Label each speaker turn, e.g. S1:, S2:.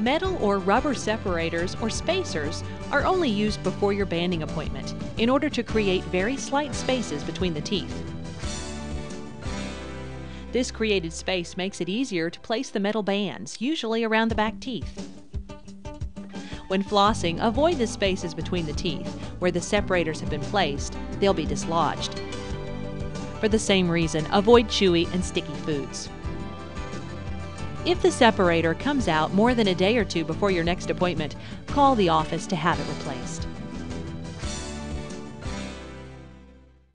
S1: Metal or rubber separators or spacers are only used before your banding appointment in order to create very slight spaces between the teeth. This created space makes it easier to place the metal bands, usually around the back teeth. When flossing, avoid the spaces between the teeth. Where the separators have been placed, they'll be dislodged. For the same reason, avoid chewy and sticky foods. If the separator comes out more than a day or two before your next appointment, call the office to have it replaced.